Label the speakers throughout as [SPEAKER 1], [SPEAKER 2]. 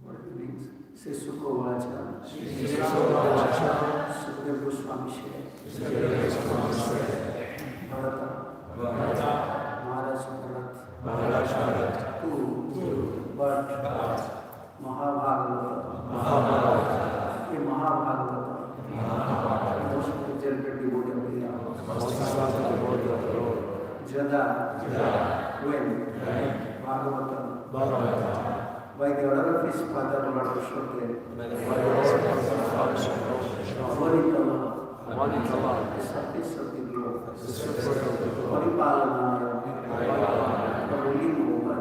[SPEAKER 1] What it means? Say Sukho Vacha. Sukadeva Goswami said. Bharata. Maharaj Bharat. Two. But Mahabharata. ये Mahabharat most exalted devotee of the Lord. Jada, when Bhagavatam, by the order of his father Lord Vishwadev, Vanikala, the surface of the globe, Varipalanaya, the ruling over,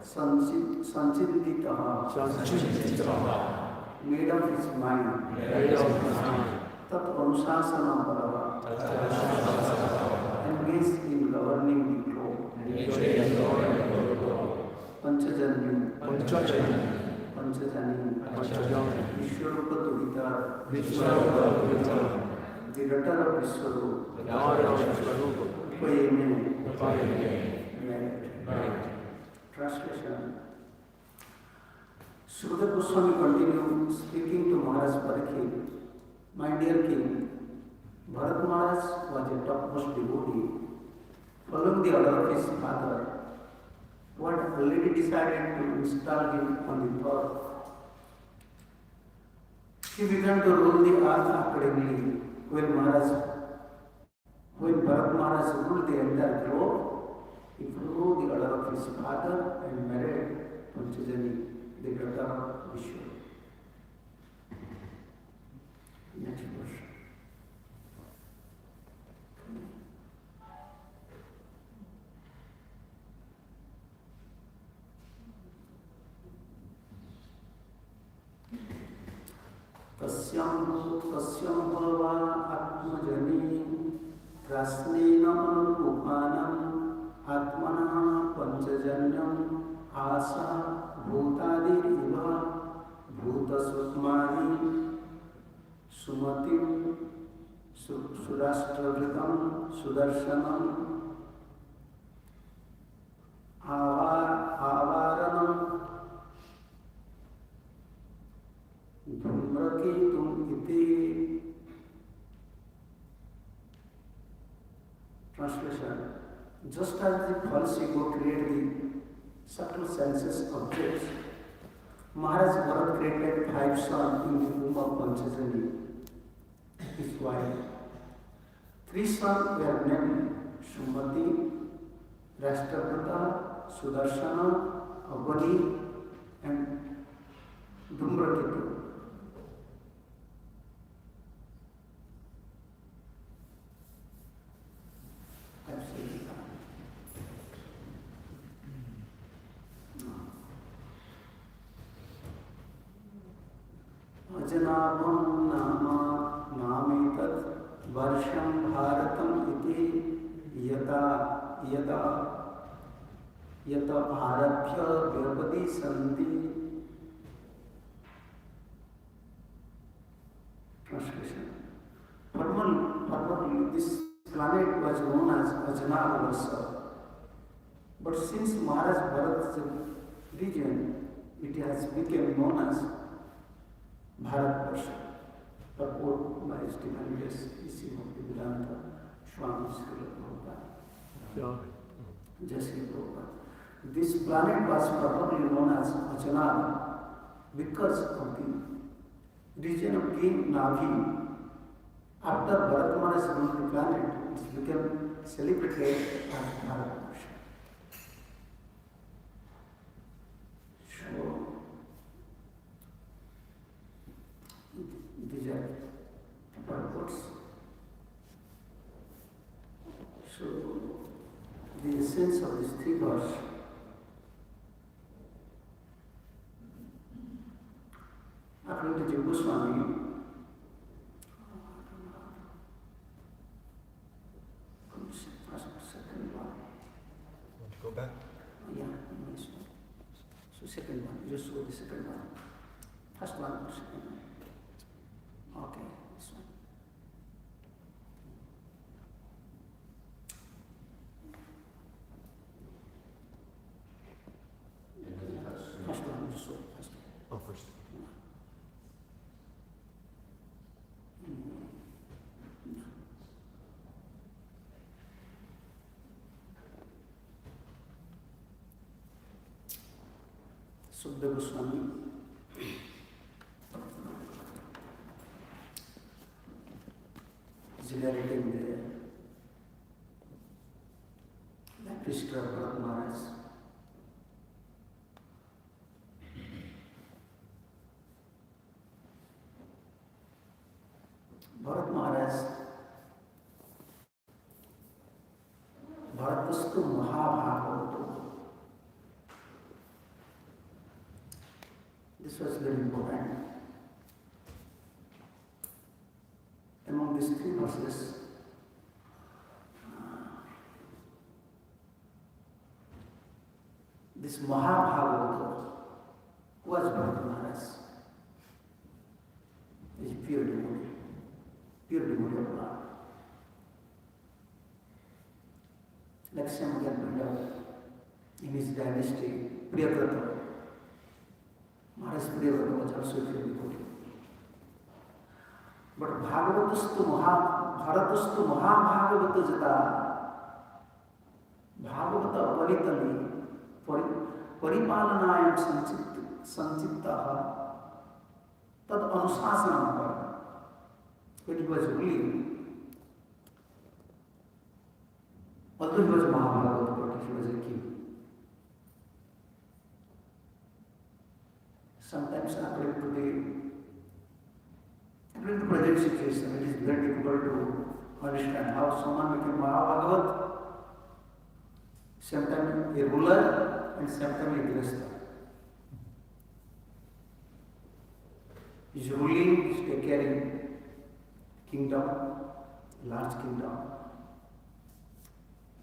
[SPEAKER 1] Sanchititaha, made of his mind, Tat Anusasana Parava, engaged in governing the globe, Panchajani, Vishwarupa Tuditar, the rudder of Vishwarupa, Upayame, merit. Translation. Sukadeva Goswami continued speaking to Maharaj Parikshit. My dear king, Bharat Maharaj was a topmost devotee. Following the order of his father, who had already decided to install him on the throne, he began to rule the earth accordingly. When Bharat Maharaj ruled the entire globe, he followed the order of his father and married Panchajani, the daughter of Vishnu. Next verse. Tasyam bhava atmajani prasnena anurupanam atmana panchajanyam asa bhutadir iva bhutasutmani sumatim surashtravrikam sudarshanam avaranam dhumraketum iti. Translation. Just as the false ego created the subtle senses objects, Maharaj Bharat created 5 sons in the womb of Panchajani, his wife. 3 sons were named Sumati, Rashtravrata, Sudarshana, Avani, and Dhumraketu. Absolutely. Ajanabam nama nametat varsham bharatam iti yata bharabhya vyapadi santi. Translation. Formerly this planet was known as Ajanavarsha, but since Maharaj Bharat's region, it has become known as Bharatvarsha, purport by His Divine Grace, Isi Bhaktivedanta Swami Srila Prabhupada. Jai Prabhupada. This planet was properly known as Ajanava because of the region of King Navi. After Bharat Maharaj ruled the planet, it became celebrated as Bharatvarsha. So, these are purports. So, the essence of this 3 verse, according to Jiva Goswami, second one.
[SPEAKER 2] Want to go back?
[SPEAKER 1] Yeah, nice one. So second one, just go the second one. First one, second one. Okay, this one. Sukadeva Goswami is narrating the history of Bharat Maharaj. Bharat Maharaj, Bharatastu Mahabhagavato. This was very important. Among these three verses, this Mahabhagavato was Bharat Maharaj. He is pure devotee of Lord. Like some can in his dynasty, Priyavrata. Maharaj Priyavrata was also a pure devotee. But Bharatastu Mahabhagavata Jata Bhagavata Aparitali Paripalanayam Sanchittaha Tad Anusasanam. When he was ruling, although he was Mahabhagavata, but he was a king. Sometimes according to the present situation, it is very difficult to understand how someone became Mahabhagavat, sometimes a ruler and sometimes a grihastha. He is ruling, he is taking care kingdom, large kingdom.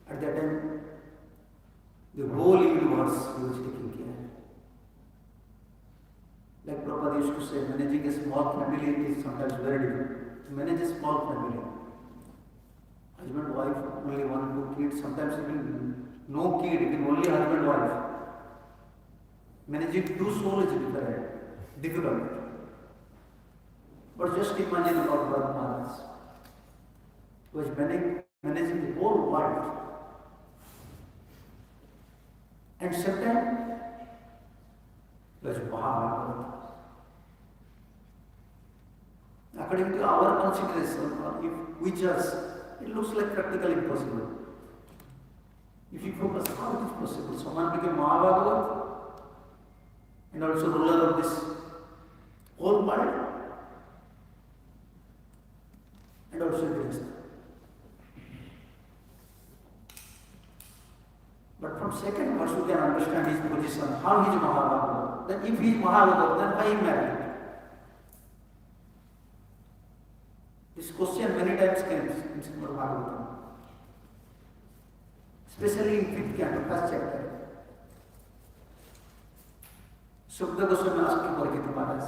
[SPEAKER 1] At that time, the whole universe he was taking care. Like Prabhupada used to say, managing a small family is sometimes very difficult. To manage a small family, husband, wife, only one, 2 kids, sometimes even no kid, even only husband, wife. Managing 2 souls is difficult. But just imagine about Bharat Maharaj, who was managing the whole world. And sometimes he was Mahabhagavata. According to our consideration, or if we judge, it looks like practically impossible. If you focus how it is possible, someone became Mahabhagavata and also ruler of this whole world. And also grihastha. But from second verse we can understand his position, how he is Mahabhagavata. Then if he is Mahabhagavata, then why he married? This question many times came in Srimad Bhagavatam. Especially in 5th canto, 1st chapter. Sukadeva Goswami asking Parikshit Maharaj.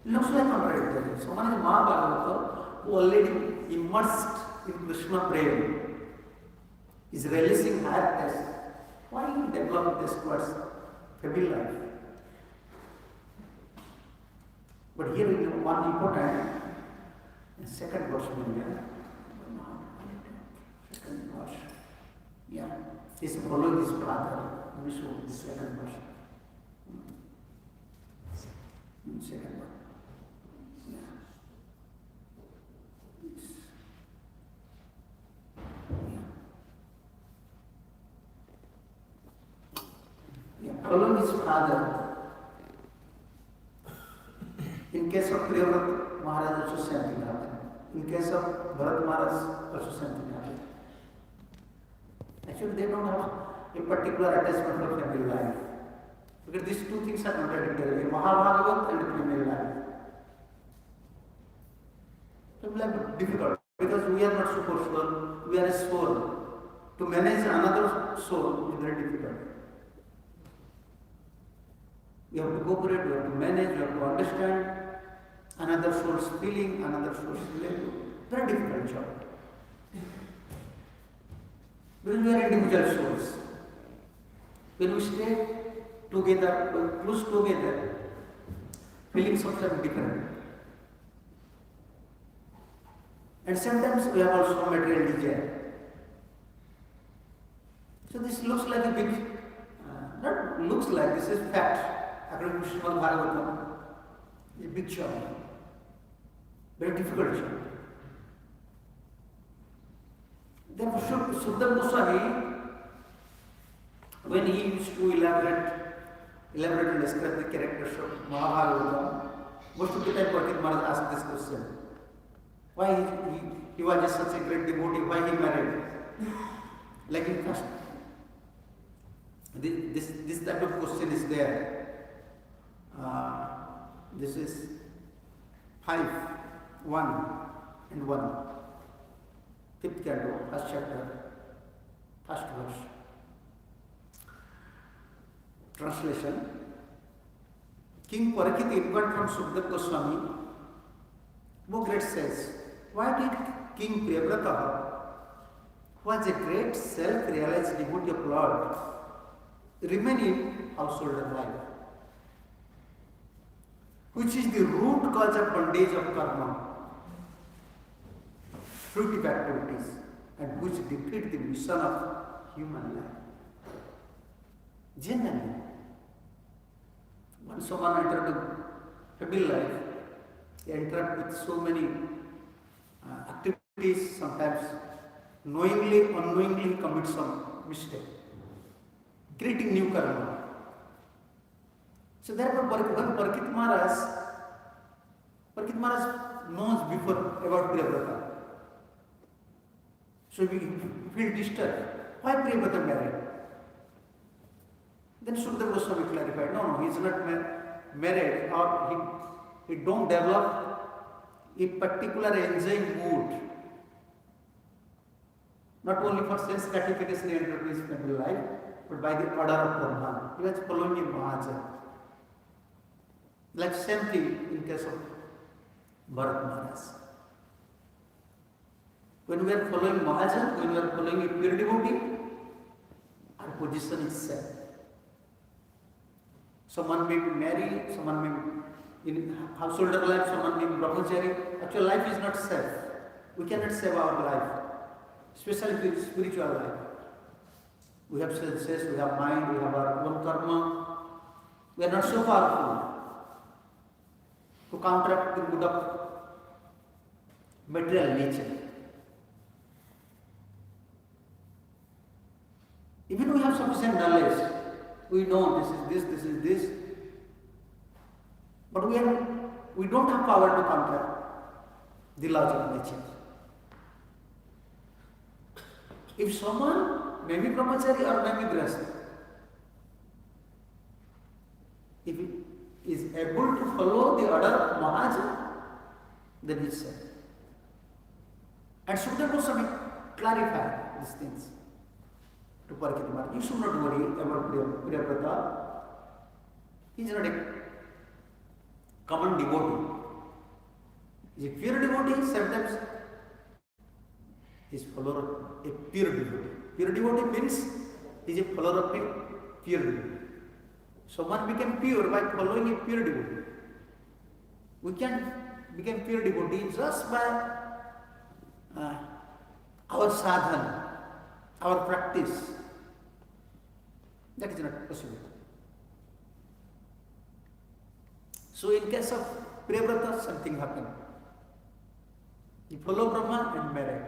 [SPEAKER 1] Looks like contradictory. Someone is Mahabhagavata who already immersed in Krishna prema, is relishing higher taste. Why he develop this towards family life? But here we have one important second verse. Second verse. Yeah. He's following his brother. Let me show the second verse. Second verse. Following his father. In case of Priyavrata Maharaj, also same thing happened. In case of Bharat Maharaj, also same thing happened. Actually, they don't have a particular attachment for family life. Because these 2 things are contradictory. Mahabhagavat and family life. Family life is difficult because we are not super soul, we are a soul. To manage another soul is very difficult. You have to cooperate, you have to manage, you have to understand another soul's feeling, another soul's feeling. Very difficult job. Because we are individual souls. When we stay together, when we close together, feelings are different. And sometimes we have also material desire. So this looks like a big, not looks like this is fat, according to Srimad Bhagavatam, a big job, very difficult job. Therefore, Sukadeva Goswami, when he used to elaborate and describe the characters of Mahabharata, most of the time Bharat Maharaj asked this question. Why he was just such a great devotee, why he married? Like in first. This type of question is there. This is 5, 1 and 1. 5th canto, 1st chapter, 1st verse. Translation. King Parakit inquired from Sukadeva Goswami, Mugret says, why did King Priyavrata, who was a great self-realized devotee of Lord, remain in householder life, which is the root cause of bondage of karma, fruitive activities, and which defeat the mission of human life? Generally, when someone enters the family life, they interact with so many activities, sometimes knowingly, unknowingly commit some mistake, creating new karma. So therefore, when Bharat Maharaj knows before about Priyavrata. So we feel disturbed. Why Priyavrata married? Then Sukadeva Goswami clarified, no, he is not married, or he don't develop a particular enjoying mood. Not only for sense gratification in his family life, but by the order of Brahman. He was following a Mahajana. Like same thing in case of Bharat Maharaj. When we are following Mahajana, when we are following a pure devotee, our position is set. Someone may be married, someone may be in householder life, someone may be brahmachari. Actually, life is not safe. We cannot save our life, especially with spiritual life. We have senses, we have mind, we have our own karma. We are not so powerful to counteract the mood of material nature. Even we have sufficient knowledge. We know this is this. But we don't have power to counteract the laws of nature. If someone may be brahmachari or may be grahastha, if he is able to follow the order of Mahajana, then he is safe. And Sukadeva Goswami clarified these things to Parakit Maharaj. You should not worry about Priyavrata. He is not a common devotee. He is a pure devotee, sometimes he is follower of a pure devotee. Pure devotee means he is a follower of a pure devotee. Someone became pure by following a pure devotee. We can become pure devotee just by our sadhana, our practice. That is not possible. So in case of Priyavrata, something happened. He followed Brahma and married.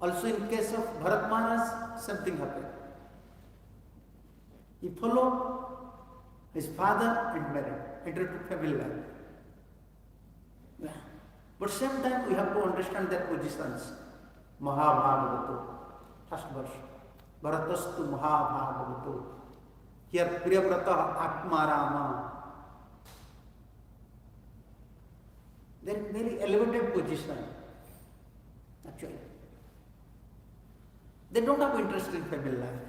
[SPEAKER 1] Also in case of Bharat Maharaj, something happened. He followed his father and married, entered into family life. Yeah. But same time we have to understand their positions. Mahabharata, first verse. Bharatastu Mahabharata. Here Priyavrata Atmarama. They are very elevated position. Actually. They don't have interest in family life.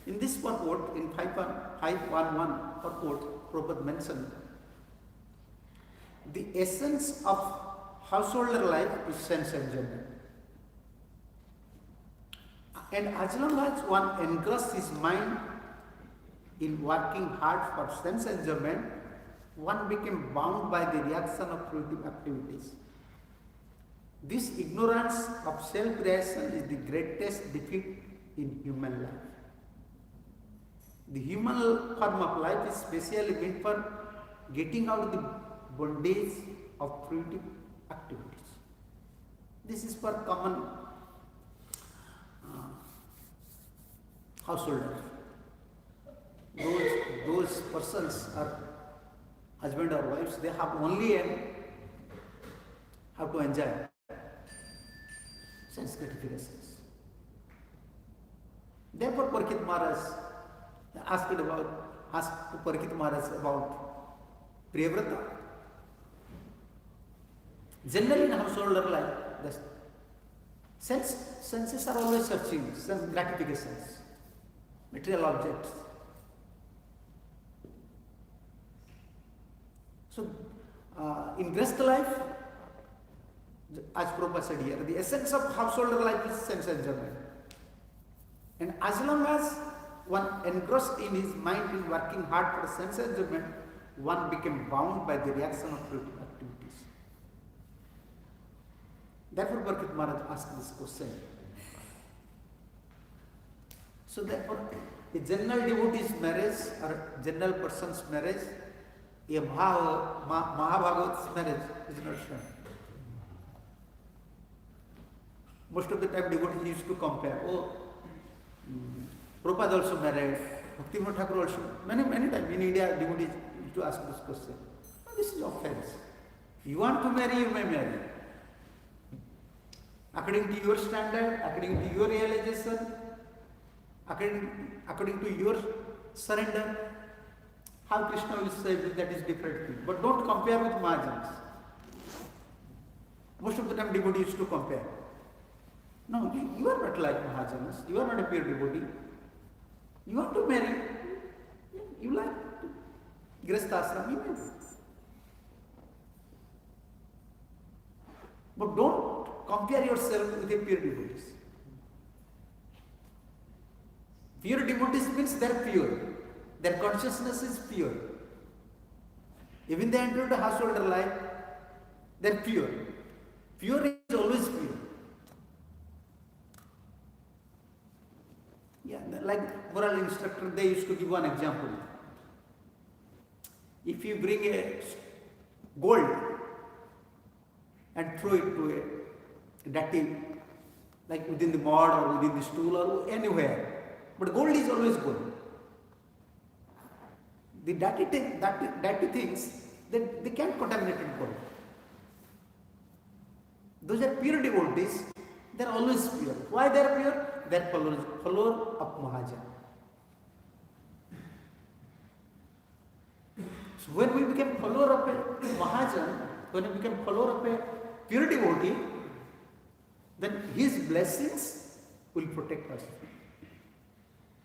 [SPEAKER 1] In this purport, in 511 purport, Prabhupada mentioned, the essence of householder life is sense enjoyment. And as long as one engrosses his mind in working hard for sense enjoyment, one became bound by the reaction of fruitive activities. This ignorance of self-realization is the greatest defeat in human life. The human form of life is specially meant for getting out of the bondage of fruitive activities. This is for common householders. Those persons are husband or wives, they have only have to enjoy sense gratifications. Therefore, Parikshit Maharaj asked Parikshit Maharaj about Priyavrata. Generally, in householder life, the senses are always searching sense gratifications, material objects. So, in Grihastha life, as Prabhupada said here, the essence of householder life is sense enjoyment. And as long as one engrossed in his mind in working hard for sense enjoyment, one became bound by the reaction of fruitive activities. Therefore, Parikshit Maharaj asked this question. So, therefore, a general devotee's marriage or general person's marriage, a Mahabhagavata's marriage is not shown. Most of the time devotees used to compare. Prabhupada also married, Bhaktivinoda Thakur also, many times in India devotees used to ask this question. This is offense. You want to marry, you may marry. According to your standard, according to your realization, according to your surrender, how Krishna will say that is different thing. But don't compare with Mahajanas. Most of the time devotees used to compare. No, you are not like Mahajanas. You are not a pure devotee. You want to marry. You like Grihastha ashram, you may do. But don't compare yourself with a pure devotees. Pure devotees means they are pure. Their consciousness is pure. Even they enter into householder life, they are pure. Pure is always pure. Yeah, like moral instructor, they used to give one example. If you bring a gold and throw it to a dirty, like within the mud or within the stool or anywhere, but gold is always gold. The dirty things, they can't contaminate gold. Those are pure devotees, they are always pure. Why they are pure? They are follower of Mahajana. So when we become follower of a Mahajana, when we become follower of a pure devotee, then his blessings will protect us.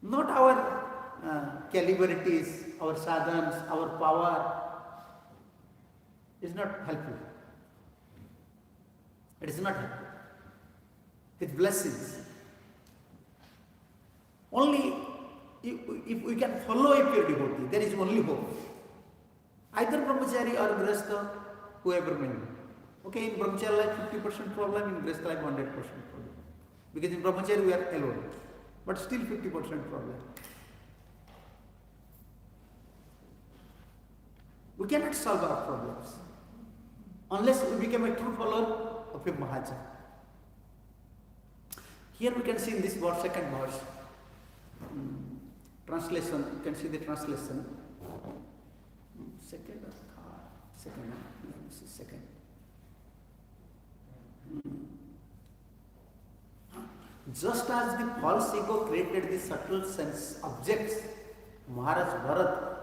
[SPEAKER 1] Not our calibrities, our sadhans, our power is not helpful. It is not helpful. His blessings. Only if we can follow a pure devotee, there is only hope. Either brahmachari or grihastha, whoever may be. Okay, in brahmachari life 50% problem, in grihastha life 100% problem. Because in brahmachari we are alone, but still 50% problem. We cannot solve our problems unless we become a true follower of a Mahajana. Here we can see in this verse, second verse, translation, you can see the translation. Second or third? Second, let me see, second. Just as the false ego created the subtle sense objects, Maharaj Bharat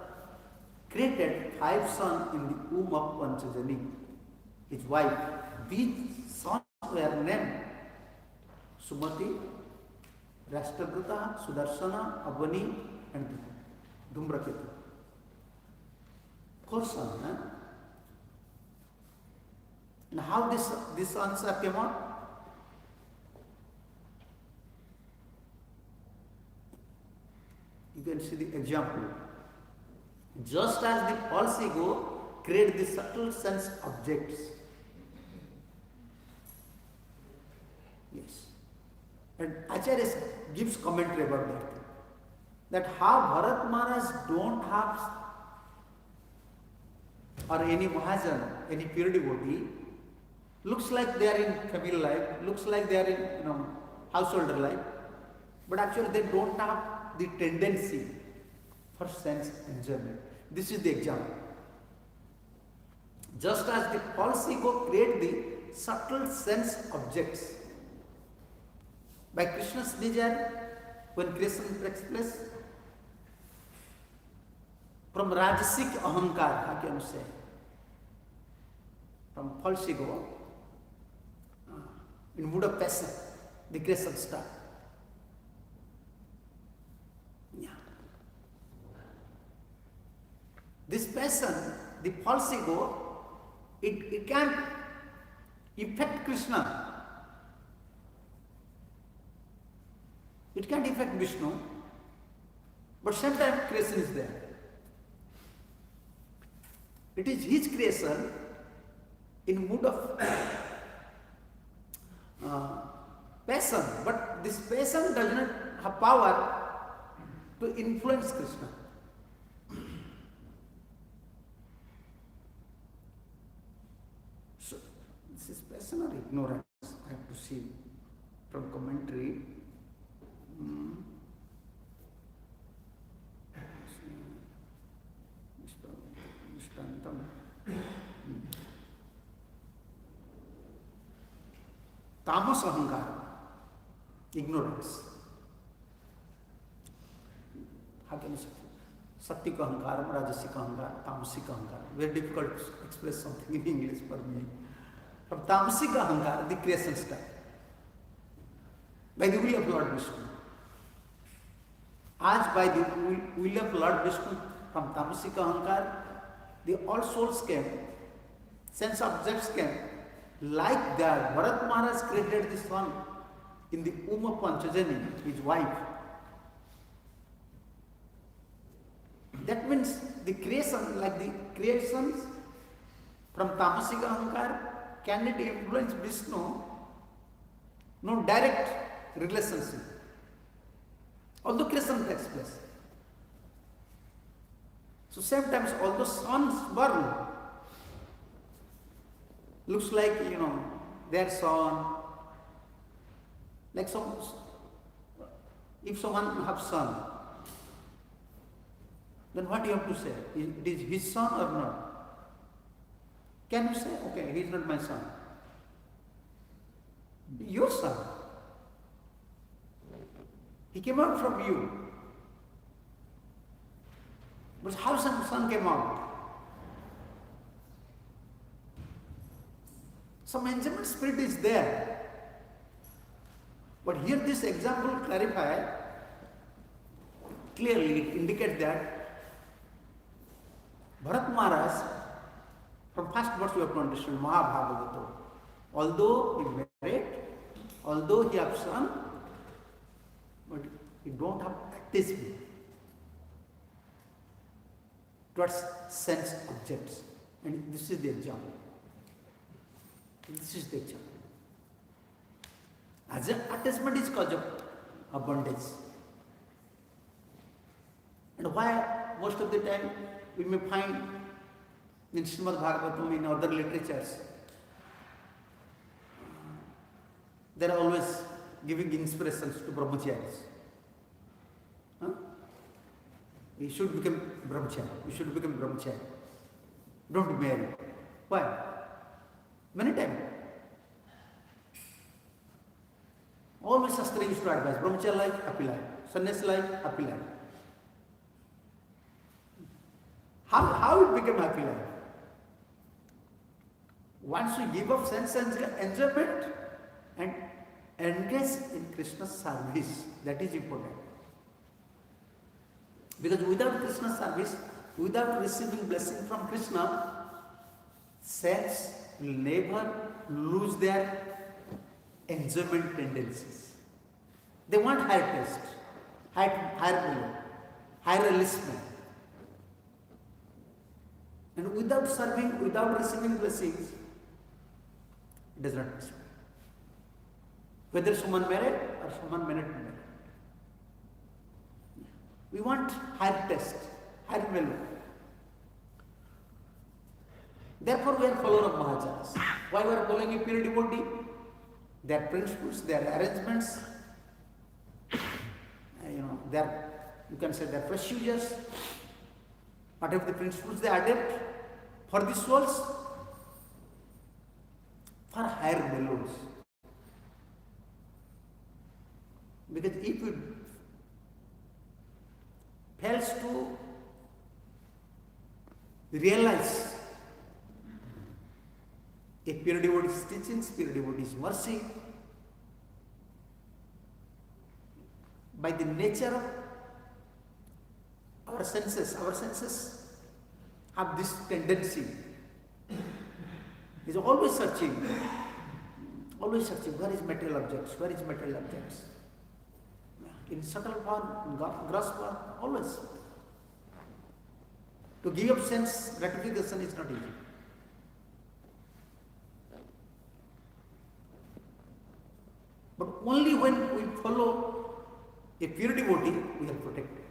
[SPEAKER 1] created 5 sons in the womb of Panchajani, his wife. These sons were named Sumati, Rashtrabrata, Sudarshana, Avani, and Dhumraketu. 4 sons. And how these sons are came out? You can see the example. Just as the false ego created the subtle sense objects. Yes. And Acharya gives commentary about that. that how Bharat Maharaj don't have, or any Mahajan, any pure devotee, looks like they are in family life, looks like they are in householder life, but actually they don't have the tendency for sense enjoyment. This is the example. Just as the false ego creates the subtle sense objects, by Krishna's desire, when creation takes place, from Rajasic Ahankar, how can you say? From false ego, in mood of passion, the creation starts. Yeah. This passion, the false ego, it can affect Krishna. It can't affect Vishnu, but sometimes creation is there. It is his creation in mood of passion, but this passion does not have power to influence Krishna. So, this is passion or ignorance? I have to see from commentary. Tamas ahankara, ignorance. How can you say? Sattvic ahankara, rajasic ahankara, tamasic ahankara. Very difficult to express something in English for me. From tamasic ahankara, the creation starts. By the will of Lord Vishnu. As by the will of Lord Vishnu, from tamasic ahankara, the all souls came, sense objects came. Like that, Bharat Maharaj created the sun in the womb of Panchajani, his wife. That means the creation, like the creations from Tamasic Ahankar, cannot influence Vishnu, no direct relationship. Although creation takes place. So sometimes although suns burn, looks like, their son, like if someone has son, then what do you have to say? It is his son or not? Can you say, okay, he is not my son? Your son. He came out from you. But how son came out? Some enjoyment spirit is there. But here this example clarifies clearly, it indicates that Bharat Maharaj, from first verse we have to understand, Mahabhagavato, although he married, although he has son, but he don't have attachment towards sense objects. And this is the example. This is the example. As an attachment is cause of abundance. And why most of the time we may find in Srimad Bhagavatam, in other literatures, they are always giving inspirations to brahmacharis. You should become brahmachari. You should become brahmachari. Don't marry. Why? Many times. Always Shastra used to advise, brahmachari life, happy life. Sannyas life, happy life. How it became happy life? Once you give up sense enjoyment and engage in Krishna's service, that is important. Because without Krishna's service, without receiving blessing from Krishna, sense will never lose their enjoyment tendencies. They want higher taste, higher realism. And without serving, without receiving blessings, it does not respect. Whether someone married or someone may not be married. We want higher test, higher value. Therefore, we are followers of Mahajanas. Why we are following a pure devotee? Their principles, their arrangements, their, you can say, their procedures, whatever the principles they adopt for the souls, for higher values. Because if it fails to realize a pure devotee's teachings, pure devotee's mercy, by the nature of our senses have this tendency, is always searching, where is material objects, in subtle form, in gross form, always. To give up sense gratification is not easy. But only when we follow a pure devotee, we are protected.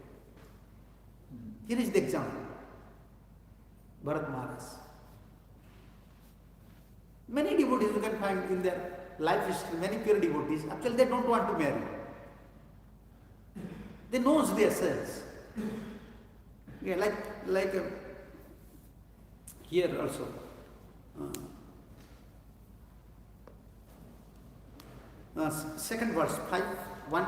[SPEAKER 1] Here is the example. Bharat Maharaj. Many devotees you can find in their life history, many pure devotees, actually they don't want to marry. They know themselves. Yeah, like here also. Second verse, 5:1,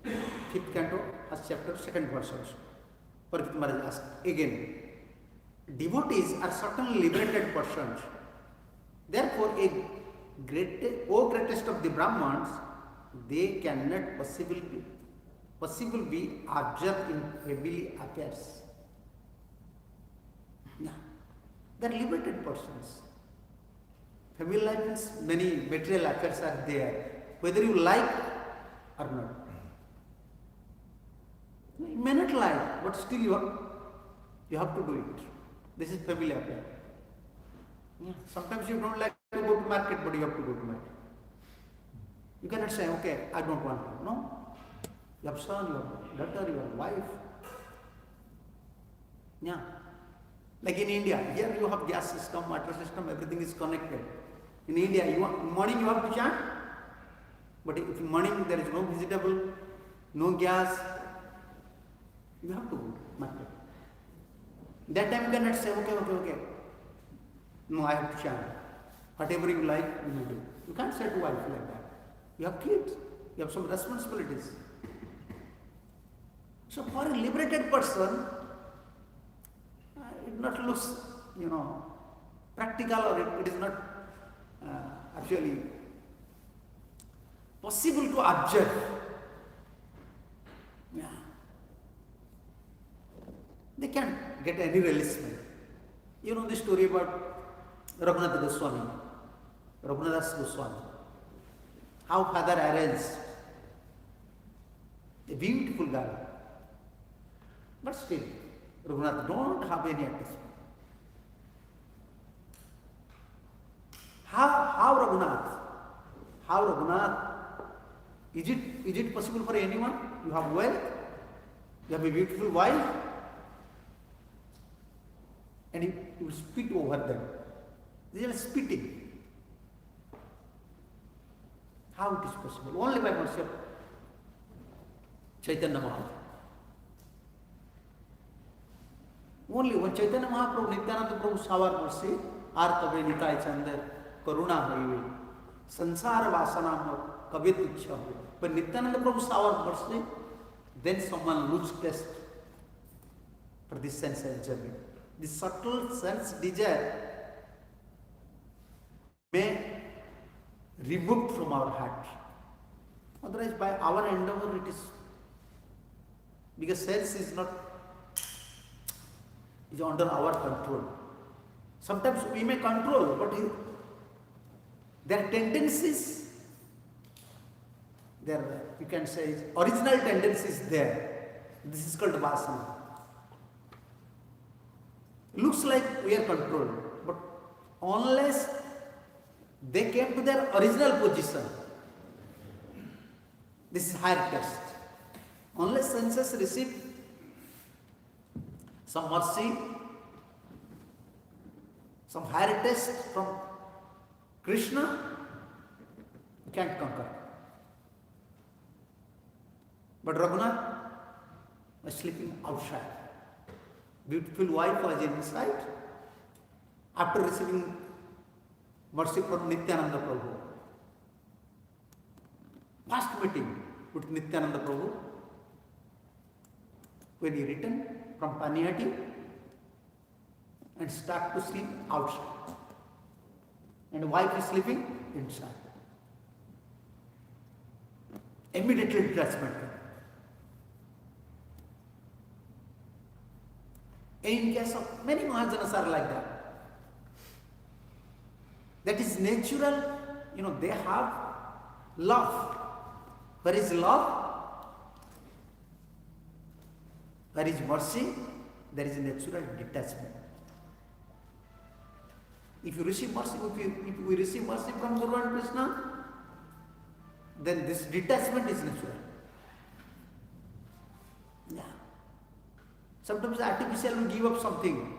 [SPEAKER 1] 5th canto, first chapter, second verse also. Bharat Maharaj asked again, devotees are certainly liberated persons. Therefore, greatest of the Brahmans, they cannot possibly be observed in family affairs. Yeah. They are liberated persons. Family life means many material affairs are there, whether you like or not. You may not like, but still you have to do it. This is family affair. Yeah. Sometimes you don't like to go to market, but you have to go to market. You cannot say, okay, I don't want to. No. You have son, you have daughter, you have wife. Yeah. Like in India, here you have gas system, water system, everything is connected. In India, morning you have to chant, but if in morning there is no vegetable, no gas, you have to go to market. That time you cannot say, okay. No, I have to chant. Whatever you like, you will do. You can't say to wife like that. You have kids, you have some responsibilities. So for a liberated person, it not looks, practical, or it is not actually possible to observe. Yeah. They can't get any releasement. You know the story about Raghunath Goswami. How father arranged a beautiful girl. But still, Raghunath don't have any attachment. How Raghunath? Is it possible for anyone? You have wealth, you have a beautiful wife, and you will spit over them. They are spitting. How it is possible? Only by mercy of Chaitanya Mahaprabhu. Only when Chaitanya Mahaprabhu, Nityananda Prabhu shower mercy, Artave Nitai Chandar, Karuna Harive, Sansara Vasana Kavit Ichha. When Nityananda Prabhu shower mercy, then someone loses taste for this sense enjoyment. The subtle sense desire may remove from our heart. Otherwise, by our endeavor, it is, because sense is under our control. Sometimes we may control, but their tendencies, you can say, original tendencies there. This is called vasana. Looks like we are controlled, but unless they came to their original position, this is higher test. Unless senses receive some mercy, some higher taste from Krishna, you can't conquer. But Raghunath was sleeping outside. Beautiful wife was inside. After receiving mercy from Nityananda Prabhu, first meeting with Nityananda Prabhu, when he returned from Panihati and start to sleep outside, and wife is sleeping inside. Immediately detachment. In case of many Mahajanas are like that. That is natural, they have love. Where is love? Where is mercy? There is natural detachment. If you receive mercy, if we receive mercy from Guru and Krishna, then this detachment is natural. Yeah. Sometimes artificial will give up something,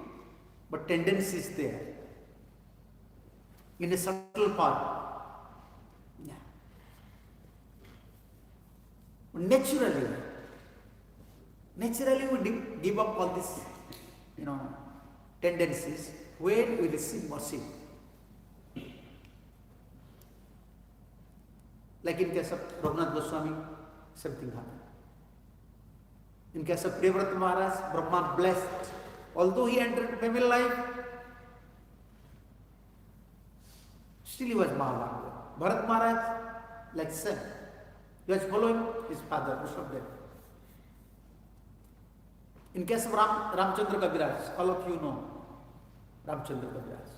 [SPEAKER 1] but tendency is there. In a subtle part. Yeah. Naturally we give up all these, tendencies when we receive mercy. Like in case of Raghunath Goswami, something happened. In case of Bharat Maharaj, Brahma blessed. Although he entered family life, still he was Mahajanas. Bharat Maharaj, like son, he was following his father, most of them. In case of Ramchandra Kaviraj, all of you know Ramchandra Kaviraj.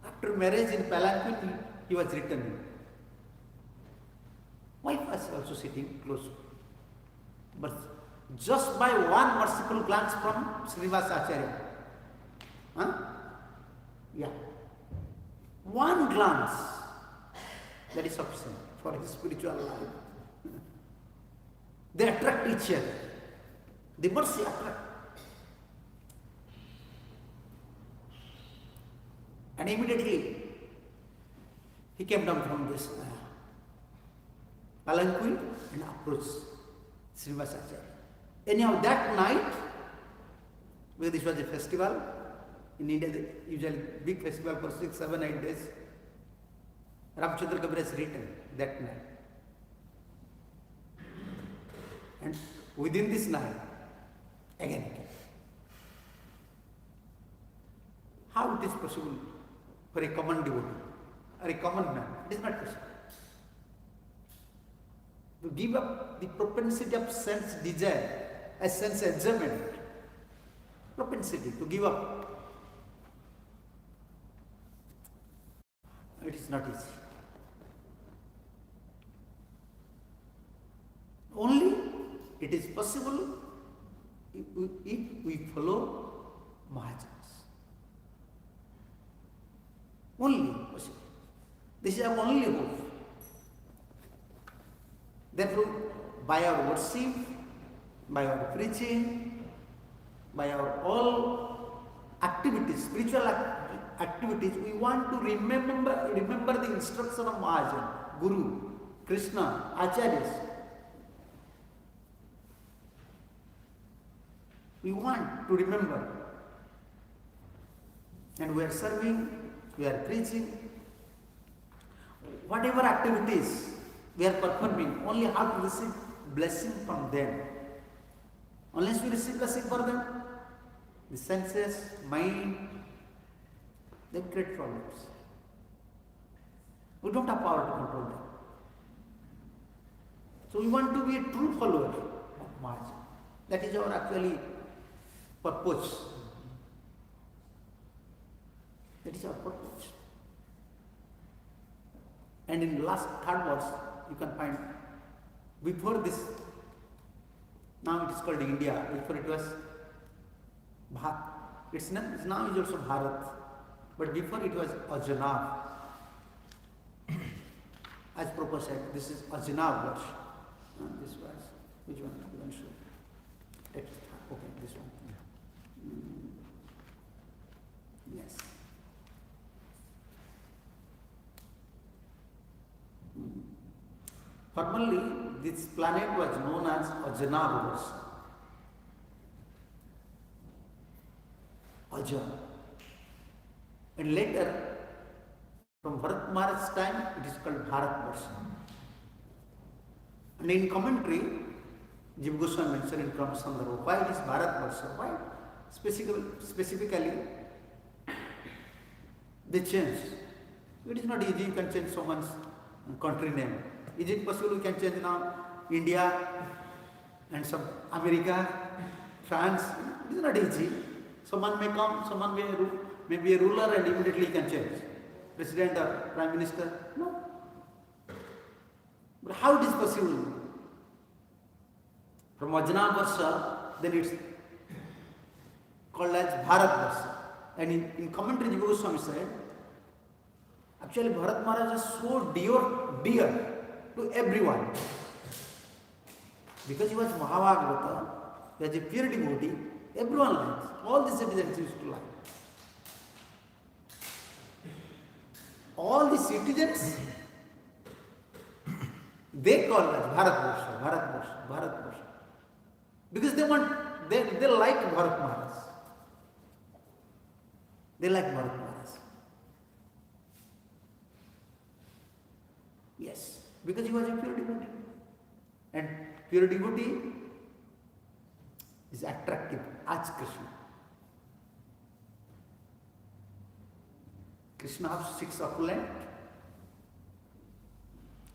[SPEAKER 1] After marriage in Palanquin, he was returning. Wife was also sitting close. But just by one merciful glance from Srinivas Acharya, one glance, that is sufficient for his spiritual life. They attract each other. The mercy attract. And immediately he came down from this palanquin and approached Srinivas Acharya. Anyhow, that night, because this was a festival, in India, usually big festival for 6, 7, 8 days, Ramchandra Kaviraj returned that night. And within this night, again he came. How it is possible for a common devotee or a common man? It is not possible. To give up the propensity of sense desire, a sense enjoyment, propensity to give up. It is not easy. Only it is possible if we follow Mahajanas. Only possible. This is our only hope. Therefore, by our worship, by our preaching, by our all activities, spiritual activities, we want to remember the instruction of Mahajana, Guru, Krishna, Acharyas. We want to remember. And we are serving, we are preaching. Whatever activities we are performing, only have to receive blessing from them. Unless we receive blessing for them, the senses, mind, they create problems. We don't have power to control them. So we want to be a true follower of Maharaj. That is our actually purpose. That is our purpose. And in the last third verse, you can find, before this, now it is called India, before it was Bharat. Its name is now is also Bharat, but before it was Ajanav. As Prabhupada said, this is Ajanav verse. This verse. Which one? You want to show? Text. Okay, this one. Yes. Formerly, this planet was known as Ajanaverse. Aja. And later, from Bharat Maharaj's time, it is called Bharat. And in commentary, Jiva Goswami mentioned in Krama Sandarbha, why it is Bharat? Why? Specifically, they changed. It is not easy, you can change someone's country name. Is it possible we can change now India and some America, France? It is not easy. Someone may come, someone may be a ruler and immediately he can change. President or Prime Minister? No. But how it is possible? From Ajna Varsha, then it's called as Bharat Varsha. And in commentary, Jiva Goswami said, actually Bharat Maharaj is so dear to everyone. Because he was Mahabhagavata, he was a pure devotee, everyone likes. All the citizens used to like. All the citizens, they call it Bharat. Because they like Bharat Maharaj. They like Bharat Maharaj. Yes, because he was a pure devotee. And pure devotee is attractive as Krishna. Krishna has 6 opulent.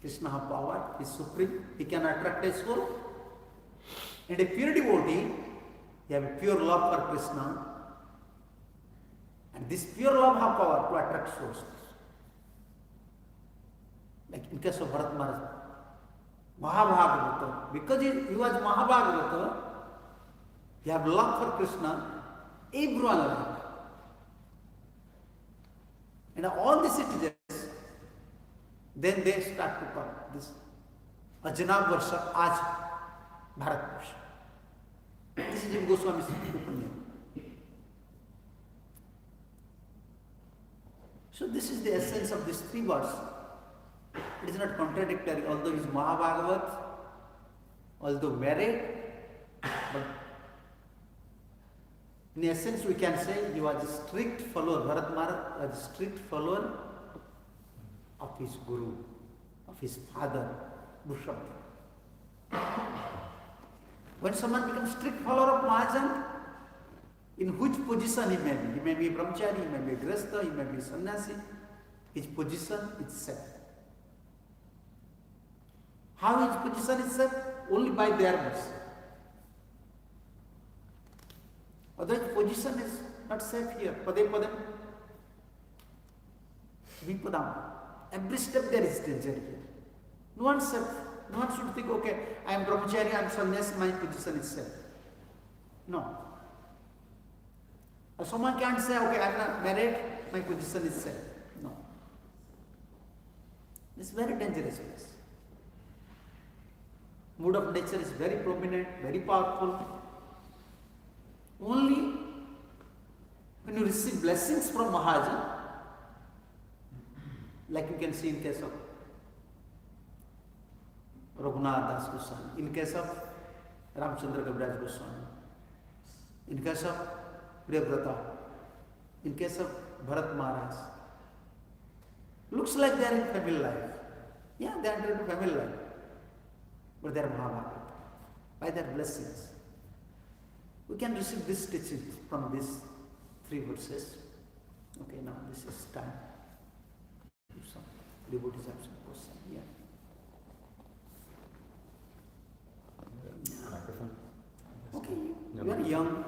[SPEAKER 1] Krishna has power, he is supreme, he can attract a soul. And a pure devotee, he has a pure love for Krishna. And this pure love has power to attract souls. Like in case of Bharat Maharaj, Mahabhagavata, because he was Mahabhagavata, he has love for Krishna, everyone likes. And all the citizens, then they start to call this Ajna Varsha as Bharat Varsha. This is Jiva Goswami's opinion. So this is the essence of these 3 words. It is not contradictory, although he is Mahabhagavat, although married, but in essence we can say he was a strict follower, Bharat Maharaj was a strict follower of his guru, of his father, Vrishabha. When someone becomes strict follower of Mahajan, in which position he may be brahmachari, he may be grihastha, he may be sannyasi, his position is set. How his position is set? Only by their mercy. Otherwise, position is not safe here. Pade padam, vipadam. Every step there is danger here. No one safe. No one should think, okay, I am brahmachari, I am sannyasi, my position is safe. No. Or someone can't say, okay, I am not married, my position is safe. No. It's very dangerous place. Mood of nature is very prominent, very powerful. Only when you receive blessings from Mahajan, like you can see in case of Raghunath Das Goswami, in case of Ramchandra Kaviraj Goswami, in case of Priyavrata, in case of Bharat Maharaj, looks like they are in family life. Yeah, they are into family life, but they are Mahabharata. By their blessings, we can receive this teaching from these 3 verses. Okay, now this is time. Some devotees have some question. Yeah.
[SPEAKER 3] Microphone.
[SPEAKER 1] Okay, you are young.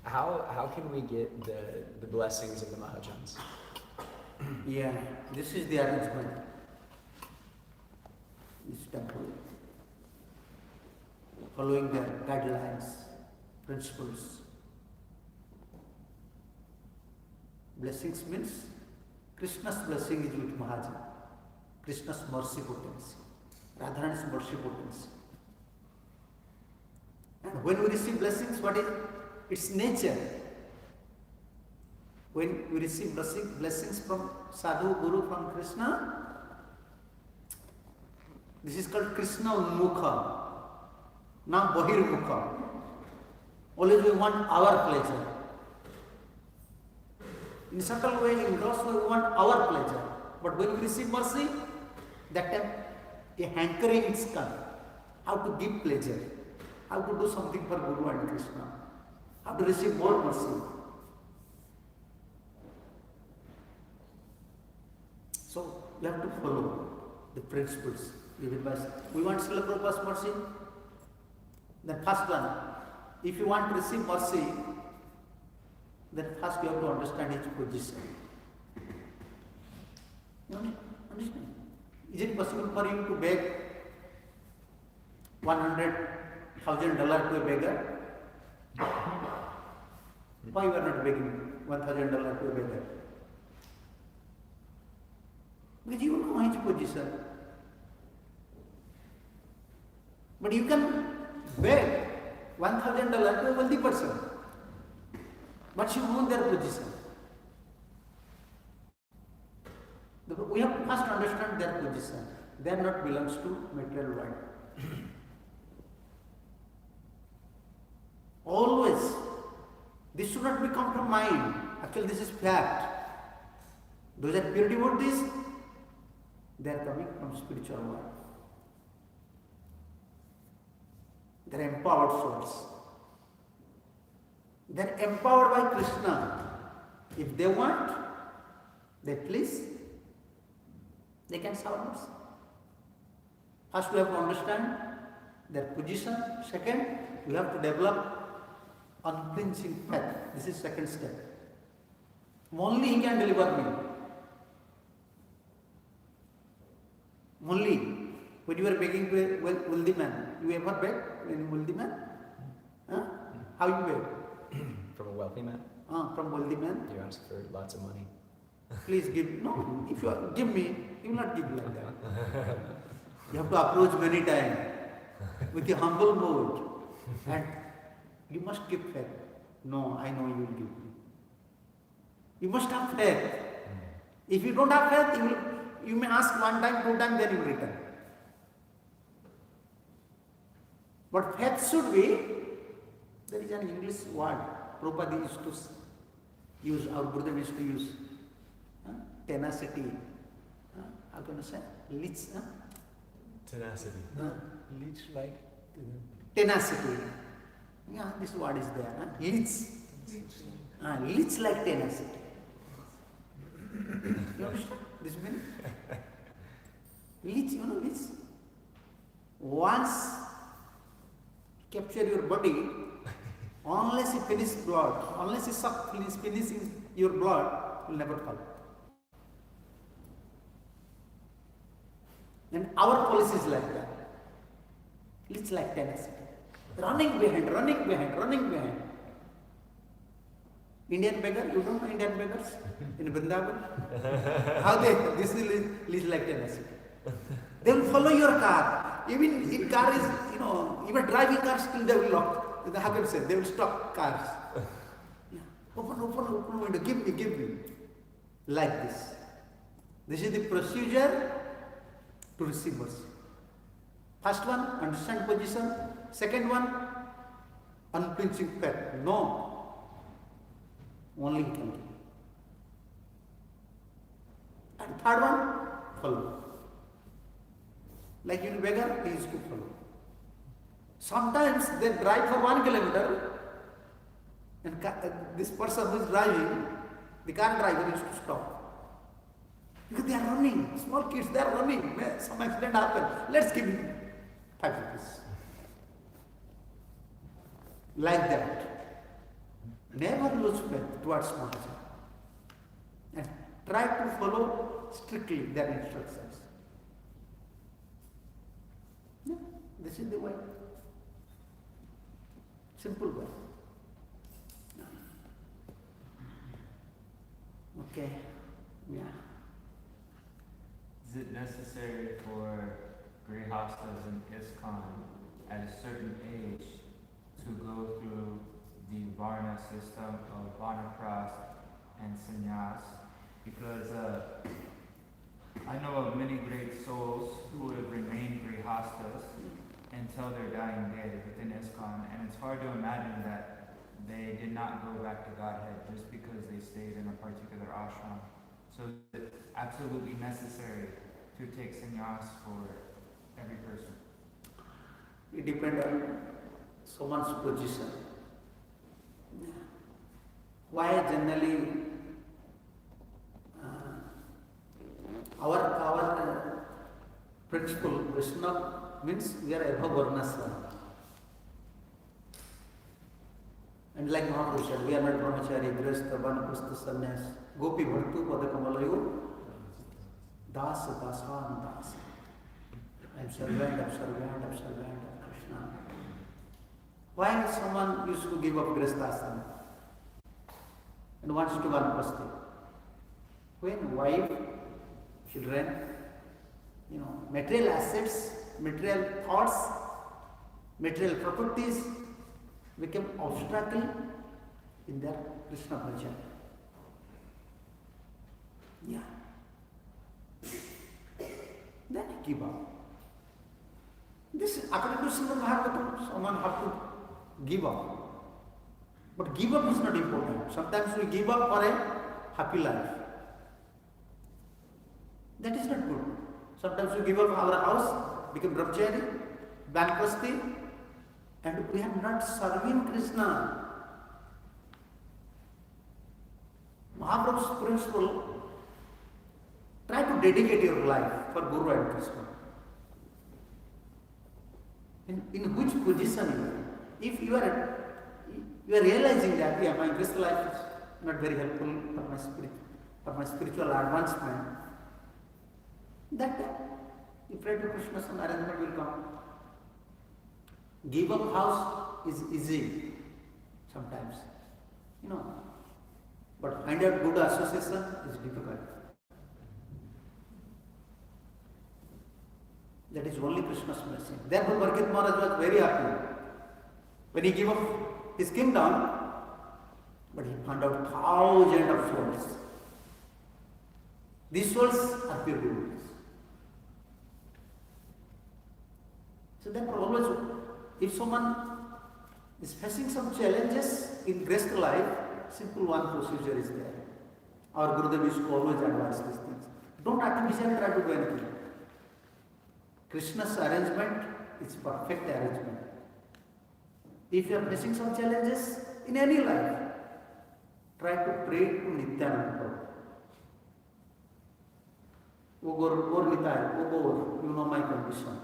[SPEAKER 3] How can we get the blessings of the Mahajanas?
[SPEAKER 1] Yeah, this is the arrangement. This temple, following their guidelines, principles. Blessings means Krishna's blessing is with Mahajan, Krishna's mercy potency. Radharani's mercy potency. And when we receive blessings, what is? It's nature. When we receive blessings from Sadhu, Guru, from Krishna, this is called Krishna Unmukha. Now Bahirmukha. Always we want our pleasure. In subtle way, in gross way, we want our pleasure. But when we receive mercy, that time a hankering is come. How to give pleasure, how to do something for Guru and Krishna, how to receive more mercy. So we have to follow the principles given by. We want Srila Prabhupada's mercy. Then first one, if you want to receive mercy, then first you have to understand its position. You understand? Is it possible for you to beg $100,000 to a beggar? Why you are not begging $1,000 to a beggar? Because you know his position. But you can beg $1,000 to a wealthy person. But you know their position. We have to first understand their position. They are not belongs to material world. Always, this should not become from mind. Actually, this is fact. Those are pure devotees, they are coming from spiritual world. They are empowered souls. They are empowered by Krishna. If they want, they please, they can serve us. First, we have to understand their position. Second, we have to develop unflinching faith. This is second step. Only he can deliver me. Only when you are begging to a wealthy man, you ever beg when a wealthy man? Huh? How you beg?
[SPEAKER 3] From a wealthy man?
[SPEAKER 1] From wealthy man.
[SPEAKER 3] You ask for lots of money.
[SPEAKER 1] Please give. No, if you are, give me, he will not give like that. You have to approach many times with a humble mood, and you must give faith. No, I know you will give me. You must have faith. If you don't have faith, you may ask one time, two times, then you will return. But faith should be, there is an English word, Prabhupada used to use, our Buddha used to use, tenacity. How can I say? Leech.
[SPEAKER 2] Tenacity.
[SPEAKER 1] Leech like tenacity. Yeah, this word is there. Leech. Leech like tenacity. You understand this meaning? Leech, you know leech? Once capture your body, unless you finish blood, unless you suck finishing your blood, will never fall. And our policy is like that. It's like tenacity. Running behind, running behind, running behind. Indian beggar, you don't know Indian beggars in Vrindavan? How this is like tenacity. They will follow your car. Even if car is, even driving cars, still they will lock. How can I say? They will stop cars. Yeah. Open window, give me. Like this. This is the procedure to receive mercy. First one, understand position. Second one, unflinching faith. No. Only he can give. And third one, follow. Like you beggar, he is to follow. Sometimes they drive for 1 kilometer and this person who is driving, the car driver is to stop. Because they are running, small kids, they are running. Some accident happened. Let's give him 5 rupees. Like that. Never lose faith towards Mahajana. And try to follow strictly their instructions. Yeah, this is the way. Simple way. Okay. Yeah.
[SPEAKER 4] Is it necessary for grihastas in ISKCON at a certain age to go through the Varna system of Vanaprast and Sannyas, because I know of many great souls who have remained grihastas until their dying day within ISKCON, and it's hard to imagine that they did not go back to Godhead just because they stayed in a particular ashram. So it's absolutely necessary to take sannyas for every person.
[SPEAKER 1] It depends on someone's position. Why generally our principle Krishna means we are above varnasrama. And like Mahaprabhu said, we are not brahmachari, grihastha, vanaprastha, sannyas, gopi bhartu padakamalayo, dasa, dasan, dasa. I am servant of Krishna. Why someone used to give up grihasthasana and wants to vanaprastha? When wife, children, material assets, material thoughts, material properties become obstacle in their Krishna bhajan. Yeah. Then give up. This according to Srimad Bhagavatam, someone have to give up. But give up is not important. Sometimes we give up for a happy life. That is not good. Sometimes we give up our house, become brahmachari, bankruptcy, and we are not serving Krishna. Mahaprabhu's principle, try to dedicate your life for Guru and Krishna. In which position you are? If you are realizing that my Krishna life is not very helpful for my spiritual advancement, that time you pray to Krishna, some arrangement will come. Give up house is easy sometimes, but find out good association is difficult. That is only Krishna's blessing. Therefore, Bharat Maharaj was very happy when he gave up his kingdom, but he found out thousands of souls. These souls are pure devotees. So therefore, always, if someone is facing some challenges in grihastha life, simple one procedure is there. Our Gurudev used to always advise these things. Don't artificially try to do anything. Krishna's arrangement is perfect arrangement. If you are facing some challenges in any life, try to pray to Nityananda. O Nitai, O Gaur, you know my condition.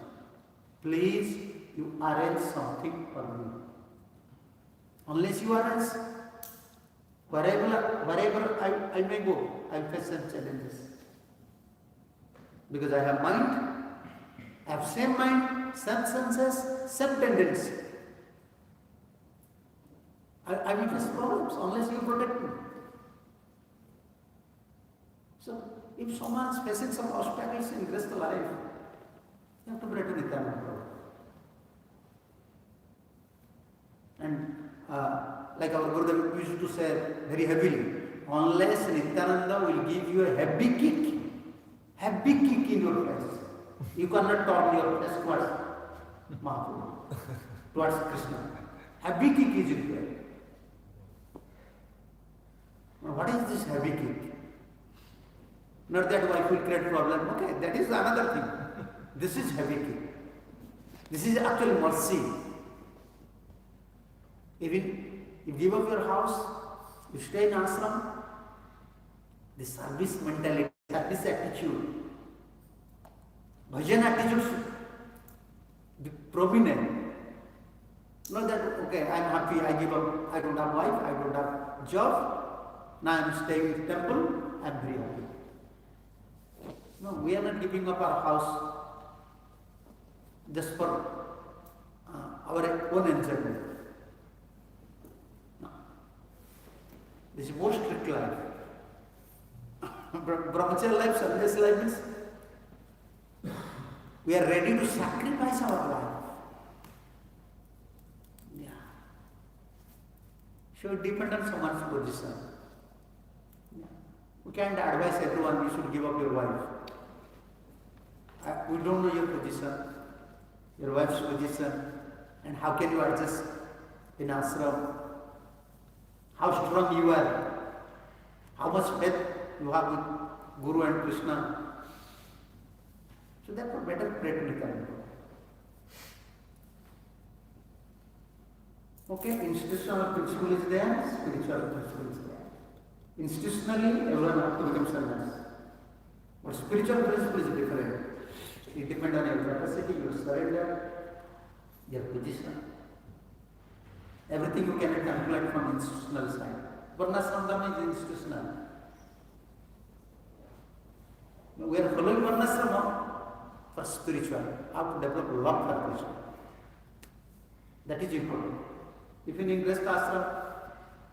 [SPEAKER 1] Please, you arrange something for me. Unless you arrange, wherever I may go, I will face some challenges. Because I have mind, I have same mind, same senses, same tendency. I will face problems unless you protect me. So, if someone is facing some obstacles in grihastha life, you have to pray to Nityananda. And like our Gurudev used to say very heavily, unless Nityananda will give you a heavy kick in your face, you cannot turn your face towards Mahaprabhu, towards Krishna. Heavy kick is required. What is this heavy kick? Not that wife will create problem. Okay, that is another thing. This is heavy kick. This is actual mercy. Even you give up your house, you stay in ashram, the service mentality, service attitude, bhajan attitude should be prominent. Not that, okay, I am happy, I give up, I don't have wife, I don't have job, now I am staying in the temple, I am very happy. No, we are not giving up our house just for our own enjoyment. No. This is most strict life. Brahmacharya life, sannyasi life is We are ready to sacrifice our life. Yeah. So it depends on someone's position. Yeah. We can't advise everyone you should give up your wife. We don't know your position, your wife's position, and how can you adjust in ashram? How strong you are, how much faith you have with Guru and Krishna. So therefore better pray to Nityayam. Okay, institutional principle is there, spiritual principle is there. Institutionally, everyone has to become sannyas. But spiritual principle is different. It depends on your capacity, your surrender, your position. Everything you cannot calculate from institutional side. Varnasrama is institutional. We are following Varnasrama for spiritual, how to develop love for Krishna. That is important. If in English ashram,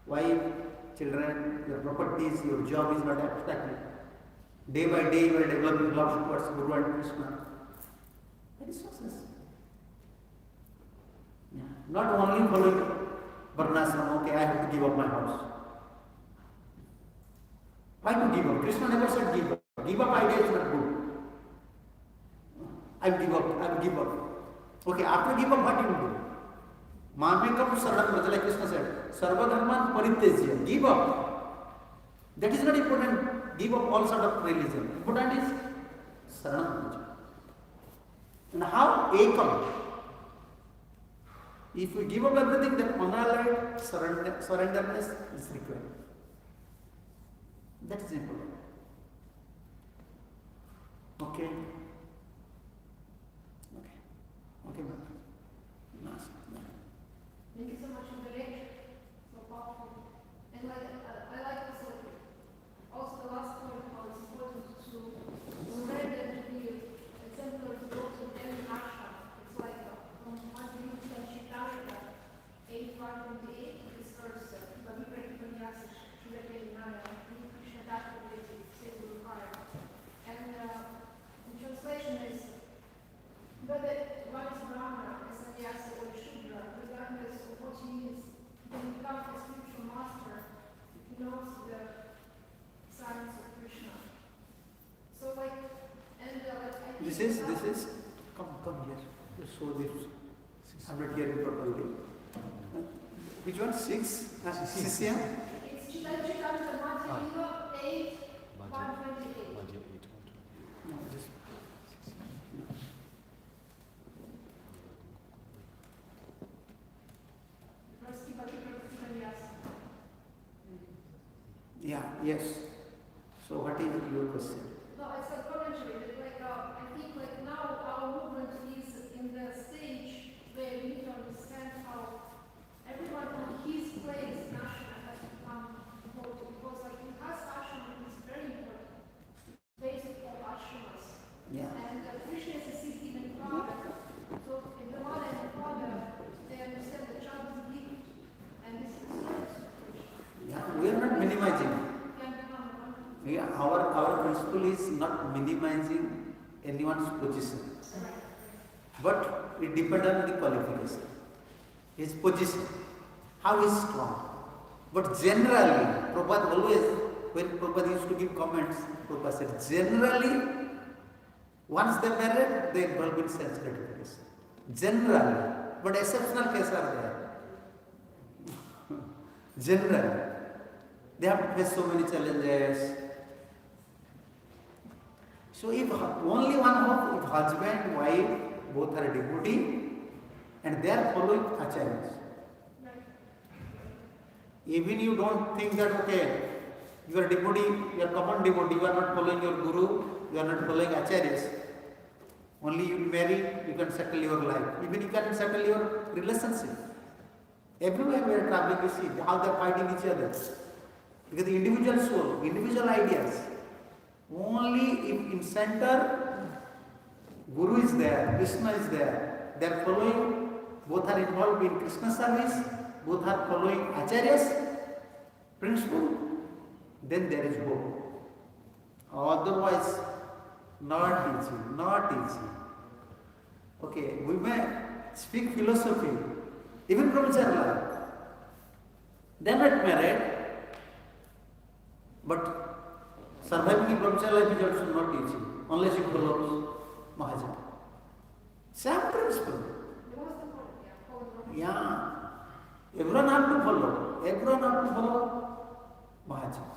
[SPEAKER 1] wife, children, your properties, your job is not abstract. Day by day you are developing love towards Guru and Krishna. That is success. Yeah. Not only following Varnasrama, okay, I have to give up my house. Why to give up? Krishna never said give up. Give up idea is not good. I will give up, I will give up. Okay, after give up, what you will do? Mamekam saranam, like Krishna said, sarva dharman paritejya. Give up. That is not important. Give up all sort of religion. Important is saranam. And how? Ekam. If we give up everything, then unallied surrenderness is required. That is important. Okay. Okay. Okay, ma'am. Nice.
[SPEAKER 5] Thank you so much for the lecture. So powerful. And I like also the last point how it's important to surrender and to be exemplary to those in every ashram. It's like from one view to Chittaganga, 8528, this verse, Bhavi Pratipanyasa Shrila Kelinaya, Krishna Tattva says we require. And the translation is, whether one is Brahmana, a sannyasi, or Shudra, regardless of what he is, can become a spiritual master if he knows the science of Krishna. So
[SPEAKER 1] This is, come here. You show this. I'm not hearing properly. Which one? 6? 6 yeah?
[SPEAKER 5] It's Chittaganga Madhya 8, 128.
[SPEAKER 1] No, this. Yeah, yes. So what is your question?
[SPEAKER 5] No, it's a commentary. I think now our movement is in the stage where we need to understand how everyone on his place national has become important. Because in us ashram is very important. Basic of ashramas.
[SPEAKER 1] Yeah.
[SPEAKER 5] And Krishna is a city and father. So if the mother and the father, they understand the child is a gift. And this is service to Krishna.
[SPEAKER 1] Yeah, we are not minimizing.
[SPEAKER 5] Can become one.
[SPEAKER 1] Yeah, our principle is not minimizing anyone's position. But it depends on the qualification. His position. How is strong. But generally, Prabhupada always, when Prabhupada used to give comments, Prabhupada said, generally, once they married, they involve in sense gratification. Generally. But exceptional cases are there. Generally. They have to face so many challenges. So if only one hope, if husband, wife, both are devotee and they are following acharyas. Even you don't think that, okay, you are devotee, you are common devotee, you are not following your guru, you are not following acharyas. Only you marry, you can settle your life. Even you can settle your relationship. Everywhere we are traveling, we see how they are fighting each other. Because the individual soul, individual ideas. Only if in center, Guru is there, Krishna is there, they are following, both are involved in Krishna service, both are following Acharya's principle, then there is hope. Otherwise, not easy, not easy. Okay, we may speak philosophy, even brahmacharya life. They are not married, but surviving in brahmacharya life is also not easy, unless you follow Mahajana. Same principle. Yeah. Everyone have to follow. Everyone have to follow Mahajana.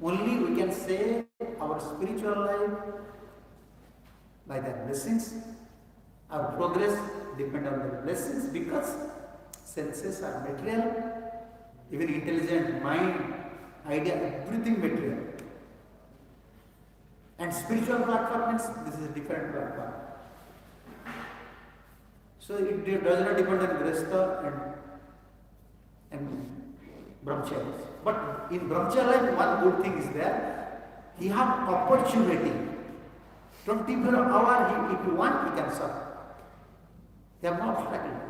[SPEAKER 1] Only we can save our spiritual life by their blessings. Our progress depends on their blessings because senses are material, even intelligent mind, idea, everything material. And spiritual platform means this is a different platform. So it does not depend on Grihastha and Brahmacharis. But in Brahmacharya life, one good thing is there, he have opportunity. 24 hours, if you want, he can serve. They have no obstacle.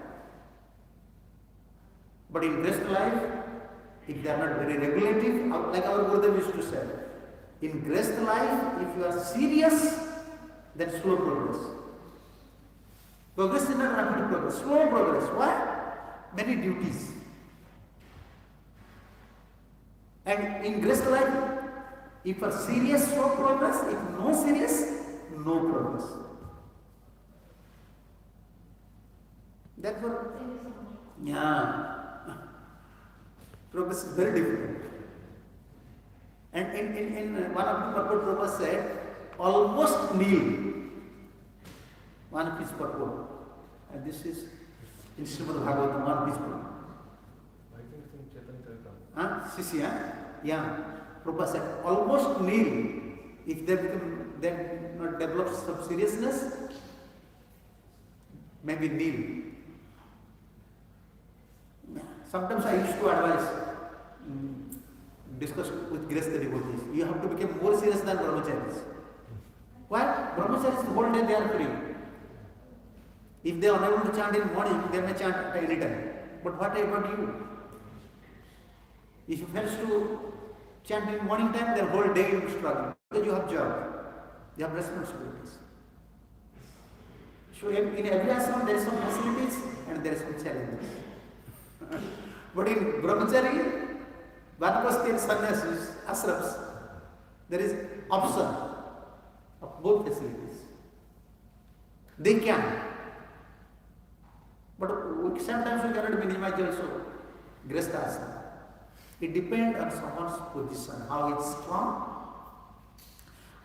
[SPEAKER 1] But in Grihastha life, if they are not very regulative, like our Gurudev used to say, in Grihastha life, if you are serious, then slow progress. Progress is not rapid progress, slow progress. Why? Many duties. And in Grihastha life, if you are serious, slow progress. If no serious, no progress. Therefore, yeah, progress is very difficult. And in one of the purport Prabhupada said, almost kneel. One of his purport. And this is in Srimad Bhagavatam, one of his purport. Sisya? Yeah. Prabhupada said, almost kneel. If they not develop some seriousness, maybe kneel. Sometimes I used to advise, discuss with Grihastha devotees, you have to become more serious than brahmacharis. Why? Brahmacharis the whole day they are free. If they are unable to chant in morning, they may chant at any time. But what about you? If you fail to chant in morning time, then whole day you will struggle. Because you have job, you have responsibilities. So in every ashram there is some facilities and there is some challenges. But in brahmachari, vanapasti and sannyasis, ashrams, there is option of both facilities. They can. But sometimes we cannot minimize also Grihastha ashram. It depends on someone's position, how it's strong.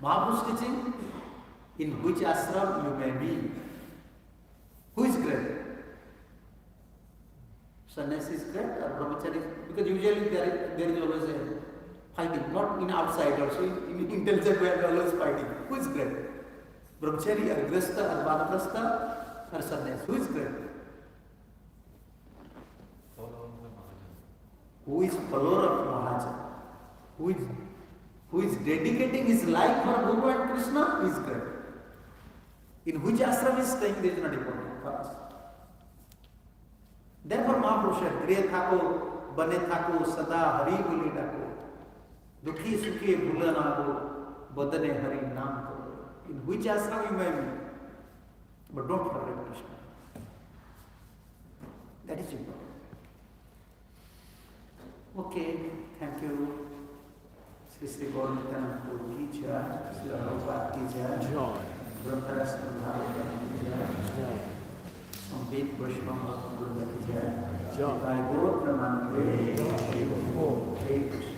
[SPEAKER 1] Mahaprabhu's teaching, in which ashram you may be. Who is great? Sannyasi is great or brahmachari? Because usually there is always a fighting, not in outside also, in intelligent way there is always fighting. Who is great? Brahmachari or Grihastha or Vanaprastha or Sannyasi? Who is great? Who is follower of Mahajana? Who is dedicating his life for Guru and Krishna is great. In which ashram is staying, this is not important for us. Therefore Mahaprabhu said, Griya thako, bane thako, sada hari boli dako, dukhi sukhi bhula nago, badane hari naam karo. In which ashram you may be, but don't forget Krishna. That is important. Okay, thank you. Sri Sri Gaurav ki jai, Sri Prabhupada ki jai, Brahmaras ki jai, Sambit Vaishnava ki jai, Jai Gaurav Pramanande, Hare Krishna.